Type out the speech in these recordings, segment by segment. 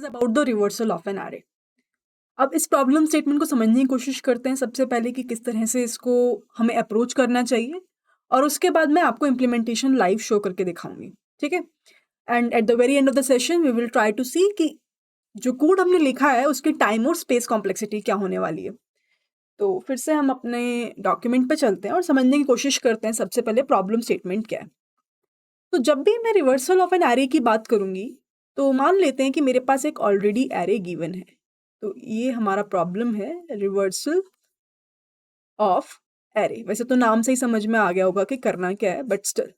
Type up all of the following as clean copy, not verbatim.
About the reversal of an array. अब इस problem statement को समझने की कोशिश करते हैं सबसे पहले कि किस तरह से इसको हमें अप्रोच करना चाहिए, और उसके बाद मैं आपको इम्प्लीमेंटेशन लाइव शो करके दिखाऊंगी। ठीक है, and at the very end of the session we will try to see कि जो कोड हमने लिखा है उसकी टाइम और स्पेस कॉम्प्लेक्सिटी क्या होने वाली है। तो फिर से हम अपने डॉक्यूमेंट पे चलते हैं और समझने की कोशिश करते हैं सबसे पहले प्रॉब्लम स्टेटमेंट क्या है। तो जब भी मैं रिवर्सल ऑफ एन एरे की बात करूंगी तो मान लेते हैं कि मेरे पास एक ऑलरेडी एरे गिवन है। तो ये हमारा प्रॉब्लम है रिवर्सल ऑफ एरे। वैसे तो नाम से ही समझ में आ गया होगा कि करना क्या है, but still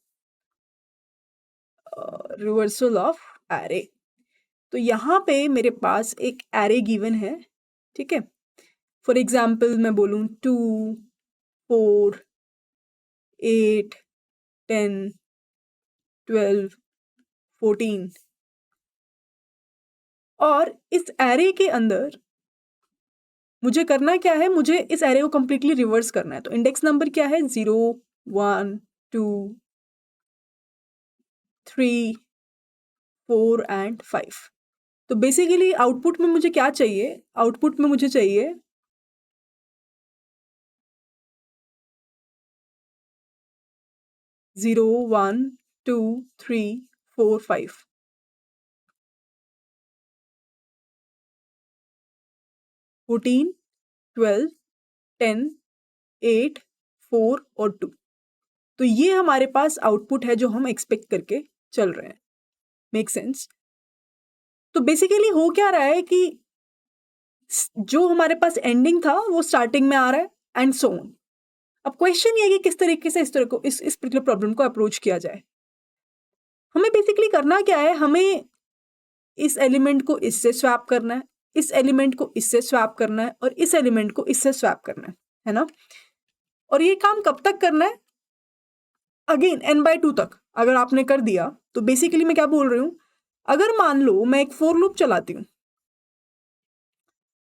reversal of array. तो यहाँ पे मेरे पास एक एरे गिवन है। ठीक है, फॉर एग्जाम्पल मैं बोलूँ 2, 4, 8, 10, 12, 14, और इस एरे के अंदर मुझे करना क्या है, मुझे इस एरे को कंप्लीटली रिवर्स करना है। तो इंडेक्स नंबर क्या है, 0, 1, 2, 3, 4 एंड 5। तो बेसिकली आउटपुट में मुझे क्या चाहिए, आउटपुट में मुझे चाहिए 0, 1, 2, 3, 4, 5। 14, 12, 10, 8, 4 और 2। तो ये हमारे पास आउटपुट है जो हम एक्सपेक्ट करके चल रहे हैं। Make sense? तो बेसिकली हो क्या रहा है कि जो हमारे पास एंडिंग था वो स्टार्टिंग में आ रहा है, एंड सो ऑन। अब क्वेश्चन ये है कि किस तरीके से इस तरह को इस पर्टिकुलर प्रॉब्लम को अप्रोच किया जाए। हमें बेसिकली करना क्या है, हमें इस एलिमेंट को इससे स्वैप करना है, इस एलिमेंट को इससे स्वैप करना है, और इस एलिमेंट को इससे स्वैप करना है ना। और ये काम कब तक करना है, अगेन n/2 तक अगर आपने कर दिया तो बेसिकली मैं क्या बोल रही हूँ, अगर मान लो मैं एक फोर लूप चलाती हूँ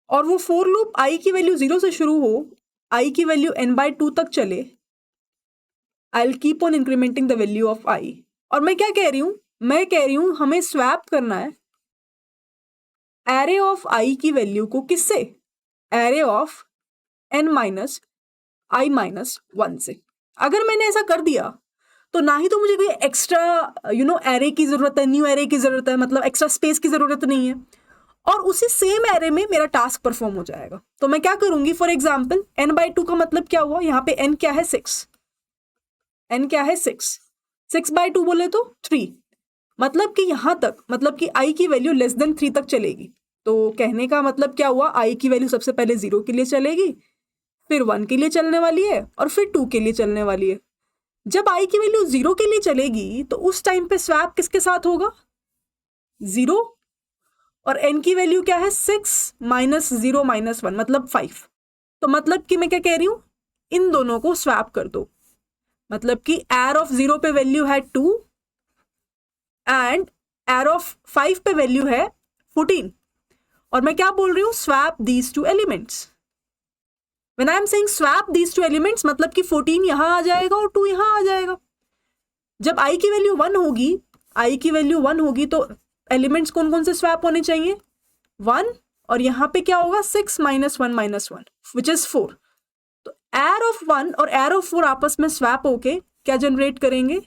और वो फोर लूप आई की वैल्यू 0 से शुरू हो, आई की वैल्यू n/2 तक चले, I will keep on incrementing the value of i. और मैं क्या कह रही हूँ, मैं कह रही हूँ हमें स्वैप करना है एरे ऑफ आई की वैल्यू को किससे, एरे ऑफ n-i-1 से। अगर मैंने ऐसा कर दिया तो ना ही तो मुझे कोई एक्स्ट्रा एरे की जरूरत है, न्यू एरे की जरूरत है, मतलब एक्स्ट्रा स्पेस की जरूरत नहीं है, और उसी सेम एरे में मेरा टास्क परफॉर्म हो जाएगा। तो मैं क्या करूंगी, फॉर एग्जाम्पल n/2 का मतलब क्या हुआ, यहाँ पे n क्या है 6, n क्या है 6, 6/2 बोले तो 3, मतलब कि यहां तक, मतलब कि i की वैल्यू लेस देन 3 तक चलेगी। तो कहने का मतलब क्या हुआ, i की वैल्यू सबसे पहले 0 के लिए चलेगी, फिर 1 के लिए चलने वाली है, और फिर 2 के लिए चलने वाली है। जब i की वैल्यू 0 के लिए चलेगी तो उस टाइम पे स्वैप किसके साथ होगा, 0, और n की वैल्यू क्या है 6 माइनस 0 माइनस 1 मतलब 5। तो मतलब कि मैं क्या कह रही हूं, इन दोनों को स्वैप कर दो। मतलब कि एयर ऑफ 0 पे वैल्यू है 2 एंड एयर ऑफ 5 पे वैल्यू है 14, और मैं क्या बोल रही हूं, swap these two elements. When I am saying swap these two elements मतलब कि 14 यहां आ जाएगा और 2 यहां आ जाएगा। जब i की वैल्यू 1 होगी, i की वैल्यू 1 होगी तो एलिमेंट्स कौन कौन से स्वैप होने चाहिए, 1, और यहां पे क्या होगा 6 माइनस 1 माइनस 1 विच इज 4। तो एयर ऑफ 1 और एयर ऑफ 4 आपस में स्वैप होके क्या जनरेट करेंगे,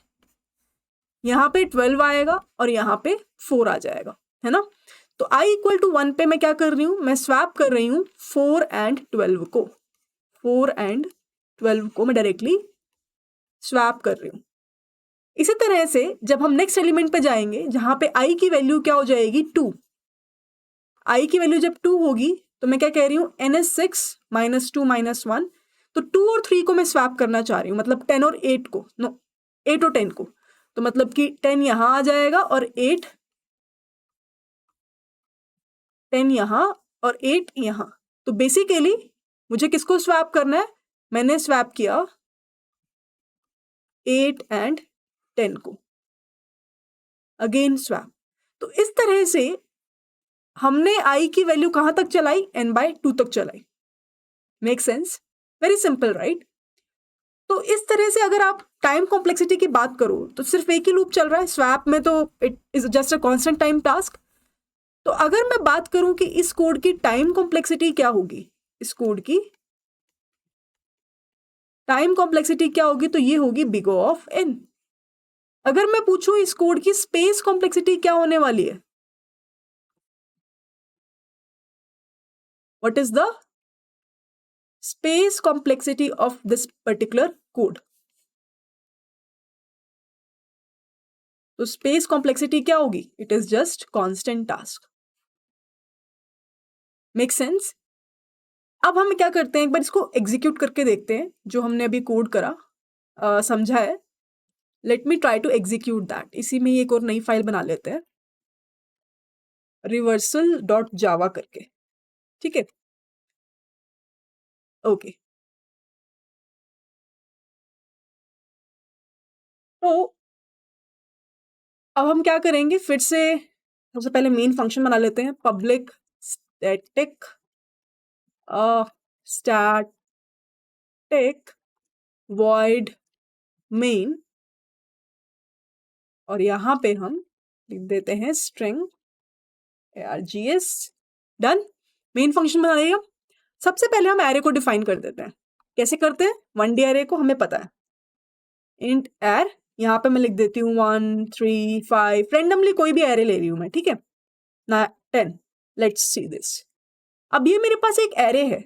यहां पे 12 आएगा और यहां पे 4 आ जाएगा, है ना। तो i इक्वल टू 1 पे मैं क्या कर रही हूं, मैं स्वैप कर रही हूं 4 एंड 12 को, 4 एंड 12 को मैं डायरेक्टली स्वैप कर रही हूं। इसी तरह से जब हम नेक्स्ट एलिमेंट पे जाएंगे जहां पे i की वैल्यू क्या हो जाएगी 2, i की वैल्यू जब 2 होगी तो मैं क्या कह रही हूं, n is 6 माइनस 2 माइनस 1। तो 2 और 3 को मैं स्वैप करना चाह रही हूं, मतलब 10 और 8 को, नो 8 और 10 को। तो मतलब कि 10 यहां आ जाएगा और 10 यहां और 8 यहां। तो बेसिकली मुझे किसको स्वैप करना है, मैंने स्वैप किया 8 एंड 10 को, अगेन स्वैप। तो इस तरह से हमने i की वैल्यू कहां तक चलाई, n/2 तक चलाई। Make sense, very simple right. तो इस तरह से अगर आप टाइम कॉम्प्लेक्सिटी की बात करो तो सिर्फ एक ही लूप चल रहा है, स्वैप में तो it is just a constant time task. तो अगर मैं बात करूं कि इस कोड की टाइम कॉम्प्लेक्सिटी क्या होगी, इस कोड की टाइम कॉम्प्लेक्सिटी क्या होगी, तो ये होगी बिग O ऑफ n। अगर मैं पूछूं इस कोड की स्पेस कॉम्प्लेक्सिटी क्या होने वाली है, what is the space complexity of this particular code. तो स्पेस कॉम्प्लेक्सिटी क्या होगी, it is just constant task. Make sense. अब हम क्या करते हैं, एक बार इसको एग्जीक्यूट करके देखते हैं, जो हमने अभी कोड करा समझा है। Let me try to execute that. इसी में ही एक और नई फाइल बना लेते हैं, reversal.java करके, ठीक है। ओके, तो अब हम क्या करेंगे, फिर से सबसे पहले मेन फंक्शन बना लेते हैं, public static static void main, और यहाँ पे हम लिख देते हैं string args। Done, main function बना लिया। सबसे पहले हम एरे को डिफाइन कर देते हैं। कैसे करते हैं, 1D एरे को हमें पता है, इंट एर, यहाँ पे मैं लिख देती हूँ 1 3 5, रेंडमली कोई भी एरे ले रही हूँ मैं, ठीक है ना, 10। Let's see this. अब ये मेरे पास एक एरे है,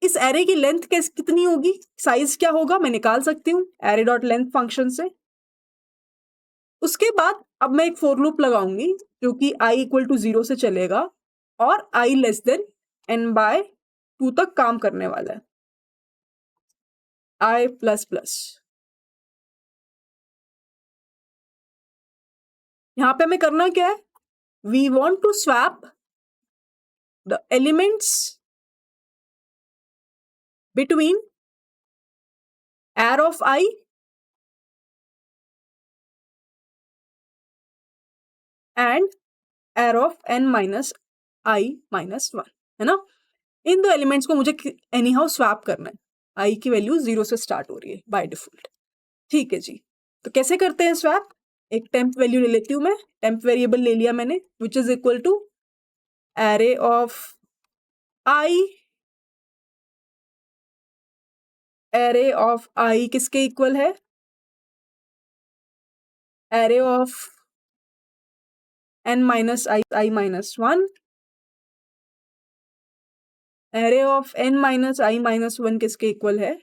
इस एरे की लेंथ कितनी होगी, साइज क्या होगा, मैं निकाल सकती हूँ एरे डॉट लेंथ फंक्शन से। उसके बाद अब मैं एक फॉर लूप लगाऊंगी जो कि i इक्वल टू 0 से चलेगा और i लेस देन n/2 तक काम करने वाला है, i प्लस प्लस। यहां पे हमें करना क्या है, we want to swap the elements between air of i and air of n minus i minus 1, है ना। इन दो एलिमेंट्स को मुझे एनी हाउ स्वैप करना है, i की वैल्यू 0 से स्टार्ट हो रही है बाय डिफॉल्ट, ठीक है जी। तो कैसे करते हैं स्वैप, एक टेम्प वैल्यू ले लेती हूँ मैं, टेम्प वेरिएबल ले लिया मैंने, which is equal to array of i, array of i किसके इक्वल है, array of n minus i minus 1, array of n minus i minus 1 किसके इक्वल है,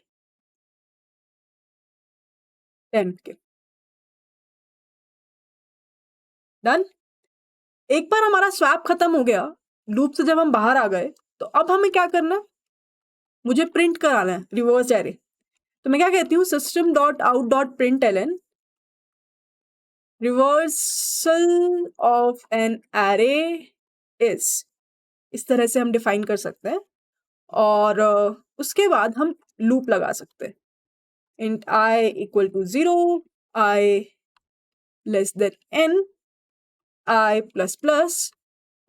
टेम्प के। डन। एक बार हमारा स्वैप खत्म हो गया, लूप से जब हम बाहर आ गए, तो अब हमें क्या करना है, मुझे प्रिंट कराना है रिवर्स एरे। तो मैं क्या कहती हूँ, system dot out dot print ln reversal of an array is, इस तरह से हम डिफाइन कर सकते हैं। और उसके बाद हम लूप लगा सकते हैं, int i equal to 0, i less than n, i plus plus,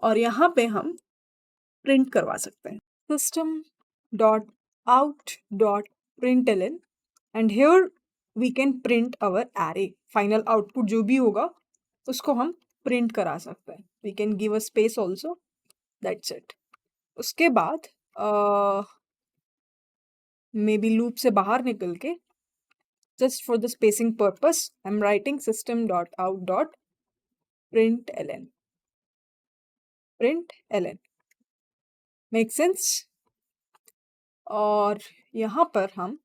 और यहाँ पे हम प्रिंट करवा सकते हैं system dot out dot print ln, and here we can print our array. Final output जो भी होगा उसको हम प्रिंट करा सकते हैं, we can give a space also, that's it. उसके बाद मे बी लूप से बाहर निकल के, just for the spacing purpose, I'm writing system.out.println. println make sense। और यहाँ पर हम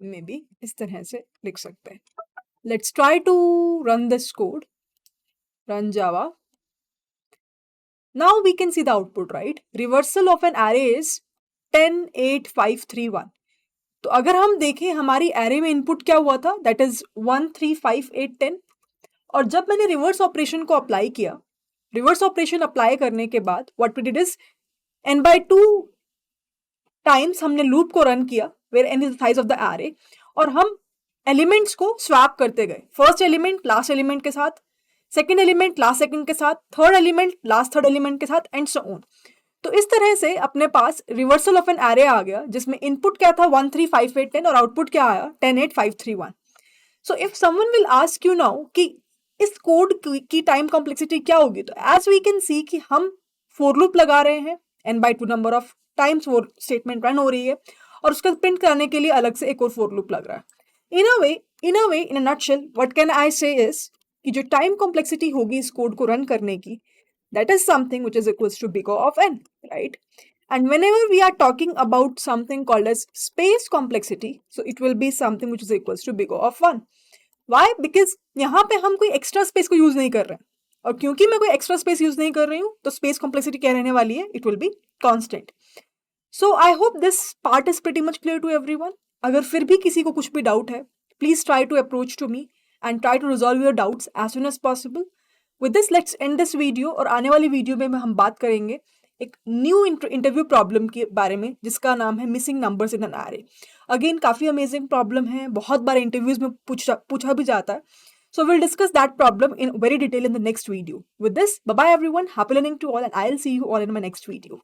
मे बी इस तरह से लिख सकते हैं। Let's try to run this code, run Java। Now we can see the output, right? Reversal of an array is 10 8 5 3 1। तो अगर हम देखें हमारी एरे में इनपुट क्या हुआ था, दैट इज 1 3 5 8 10, और जब मैंने रिवर्स ऑपरेशन को अप्लाई किया, रिवर्स ऑपरेशन अप्लाई करने के बाद what we did is n/2 times हमने लूप को रन किया, where n is the size of the array, और हम एलिमेंट्स को स्वैप करते गए, फर्स्ट एलिमेंट लास्ट एलिमेंट के साथ, सेकेंड एलिमेंट लास्ट सेकेंड के साथ, third element last third element के साथ, एंड सो ऑन। तो इस तरह से अपने पास रिवर्सल ऑफ एन एरे आ गया, जिसमें इनपुट क्या था 1 3 5 8 10, और आउटपुट क्या आया 10 8 5 3 1। So if someone will ask you now कि इस कोड की टाइम कॉम्प्लेक्सिटी क्या होगी? तो एज वी कैन सी कि हम फोर लूप लगा रहे हैं, n/2 नंबर ऑफ टाइम्स वो स्टेटमेंट रन हो रही है, और उसका प्रिंट कराने के लिए अलग से एक और फोर लूप लग रहा है। In a nutshell what can I say is कि जो टाइम कॉम्प्लेक्सिटी होगी इस कोड को रन करने की, that is something which is equals to big O of n, right? And whenever we are talking about something called as space complexity, so it will be something which is equals to big O of 1. Why? Because यहाँ पे हम कोई extra space को use नहीं कर रहे हैं, और क्योंकि मैं कोई एक्स्ट्रा स्पेस यूज नहीं कर रही हूँ तो स्पेस कॉम्प्लेक्सिटी क्या रहने वाली है? It will be constant. So I hope this part is pretty much clear to everyone. अगर फिर भी किसी को कुछ भी डाउट है, please try to approach to me and try to resolve your doubts as soon as possible. With this let's end this video, और आने वाली वीडियो में हम बात करेंगे एक न्यू इंटरव्यू प्रॉब्लम के बारे में जिसका नाम है missing numbers in an array. Again काफ़ी अमेजिंग प्रॉब्लम है, बहुत बार इंटरव्यूज में पूछा भी जाता है. So we'll discuss that problem in very detail in the next video. With this, bye bye everyone, happy learning to all, and I'll see you all in my next video.